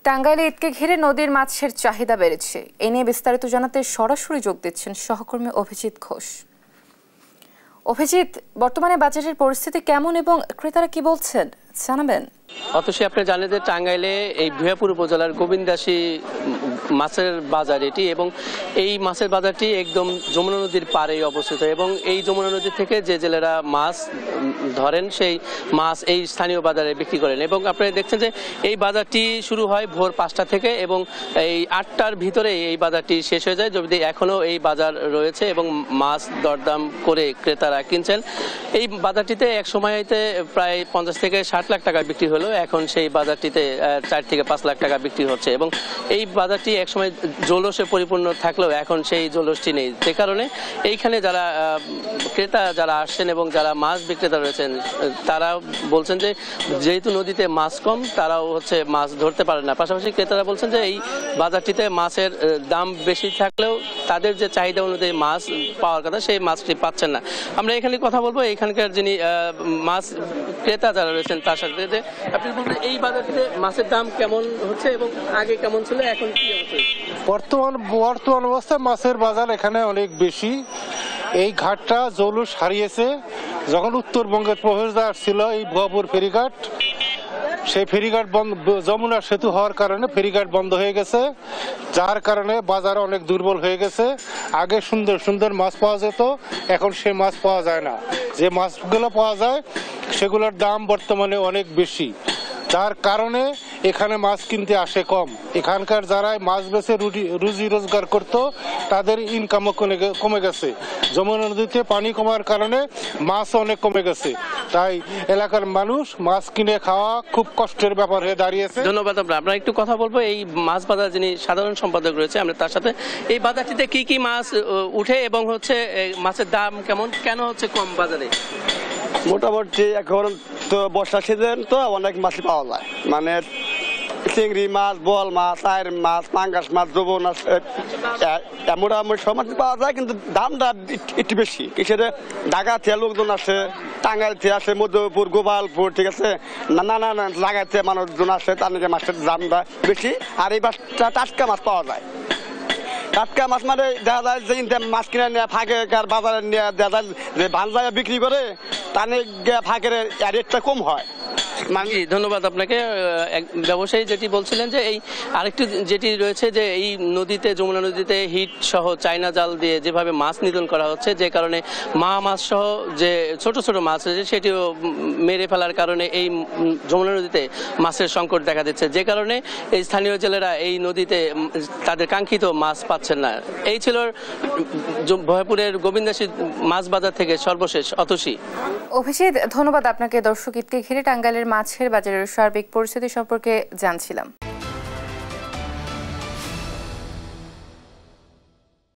টাঙ্গাইলে ঈদকে ঘিরে নদীর মাছের চাহিদা বেড়েছে। এ নিয়ে বিস্তারিত জানাতে সরাসরি যোগ দিচ্ছেন সহকর্মী অভিজিৎ ঘোষ। অভিজিৎ, বর্তমানে বাজারের পরিস্থিতি কেমন এবং ক্রেতারা কি বলছেন জানাবেন? অবশ্যই আপনি জানেন যে টাঙ্গাইলে এই ভূয়াপুর উপজেলার গোবিন্দাসী মাছের বাজার এটি, এবং এই মাছের বাজারটি একদম যমুনা নদীর পাড়ে অবস্থিত, এবং এই যমুনা নদী থেকে যে জেলেরা মাছ ধরেন সেই মাছ এই স্থানীয় বাজারে বিক্রি করেন। এবং আপনারা দেখছেন যে এই বাজারটি শুরু হয় ভোর 5টা থেকে এবং এই 8টার ভিতরে এই বাজারটি শেষ হয়ে যায়। যদি এখনও এই বাজার রয়েছে এবং মাছ দরদাম করে ক্রেতারা কিনছেন। এই বাজারটিতে এক সময়তে প্রায় 50 থেকে 60 লাখ টাকা বিক্রি হলো, এখন সেই বাজারটিতে 4 থেকে 5 লাখ টাকা বিক্রি হচ্ছে। এবং এই বাজারটি একসময় জৌলসে পরিপূর্ণ থাকলেও এখন সেই জৌলসটি নেই, যে কারণে এইখানে যারা ক্রেতা যারা আসছেন এবং যারা মাছ বিক্রেতা রয়েছেন তারা বলছেন যে যেহেতু নদীতে মাছ কম, তারাও মাছ ধরতে পারে না। পাশাপাশি ক্রেতারা বলছেন যে এই বাজারটিতে মাছের দাম বেশি থাকলেও তাদের যে চাহিদা অনুযায়ী মাছ পাওয়ার কথা সেই মাছটি পাচ্ছেন না। আমরা এখানে কথা বলবো এখানকার যিনি মাছ ক্রেতা যারা রয়েছেন তার সাথে, যে আপনি বলবেন এই বাজারটিতে মাছের দাম কেমন হচ্ছে এবং আগে কেমন ছিল, এখন কি অবস্থা? বর্তমান অবস্থায় মাছের বাজার এখানে অনেক বেশি। এই ঘাটটা জৌলুস হারিয়েছে। যখন উত্তরবঙ্গের প্রবেশদ্বার ছিল এই ভুয়াপুর ফেরিঘাট, সেই ফেরিঘাট বন্ধ, যমুনা সেতু হওয়ার কারণে ফেরিঘাট বন্ধ হয়ে গেছে, যার কারণে বাজার অনেক দুর্বল হয়ে গেছে। আগে সুন্দর সুন্দর মাছ পাওয়া যেত, এখন সে মাছ পাওয়া যায় না। যে মাছগুলো পাওয়া যায় সেগুলোর দাম বর্তমানে অনেক বেশি, যার কারণে এখানে মাছ কিনতে আসে কম। এখানকার যারা মাছ বেচে রুজি রোজগার করতো তাদের ইনকামও কমে গেছে। যমুনা নদীতে পানি কমার কারণে মাছ অনেক কমে গেছে, তাই এলাকার মানুষ মাছ কিনে খাওয়া খুব কষ্টের ব্যাপার হয়ে দাঁড়িয়েছে। ধন্যবাদ। আমরা একটু কথা বলবো এই মাছ বাজার যিনি সাধারণ সম্পাদক রয়েছে আমরা তার সাথে। এই বাজারটিতে কি কি মাছ উঠে এবং মাছের দাম কেমন, কেন কম বাজারে? মোটামুটি এখন তো বর্ষা সিজন তো অনেক মাছই পাওয়া যায়, মানে চিংড়ি মাছ, বোয়াল মাছ, আয়ের মাছ, পাঙ্গাস মাছ, যৌবন মাছ, মোটামুটি সব মাছ পাওয়া যায়, কিন্তু দামটা একটু বেশি। কিসের ঢাকা থেকে লোকজন আসে, টাঙ্গাইল থেকে আসে, মধ্যপুর, গোপালপুর, ঠিক আছে, নানান জায়গায় থেকে মানুষজন আসে, তার নাকি মাছের দামটা বেশি। আর এই মাছটা টাটকা মাছ পাওয়া যায়। টাটকা মাছ মানে দেখা যায় যে মাছ কিনে নিয়ে ফাঁকে বাজারে নিয়ে দেখা যায় যে ভাঞ্জায় বিক্রি করে, তার ফাঁকের রেটটা কম হয়। ধন্যবাদ আপনাকে। ব্যবসায়ী যেটি বলছিলেন যে এই আরেকটি যেটি রয়েছে যে এই নদীতে, যমুনা নদীতে হিট সহ চায়না জাল দিয়ে যেভাবে মাছ নিধন করা হচ্ছে, যে কারণে মাছ সহ যে ছোট ছোট মাছ রয়েছে সেটিও মেরে ফেলার কারণে এই যমুনা নদীতে মাছের সংকট দেখা দিচ্ছে, যে কারণে এই স্থানীয় জেলেরা এই নদীতে তাদের কাঙ্ক্ষিত মাছ পাচ্ছেন না। এই ছিল ভয়পুরের গোবিন্দাসী মাছ বাজার থেকে সর্বশেষ অতসী। অভিজিৎ, ধন্যবাদ আপনাকে। দর্শক, ঈদকে ঘিরে টাঙ্গাইলের মাছের বাজারের সার্বিক পরিস্থিতি সম্পর্কে জানছিলাম।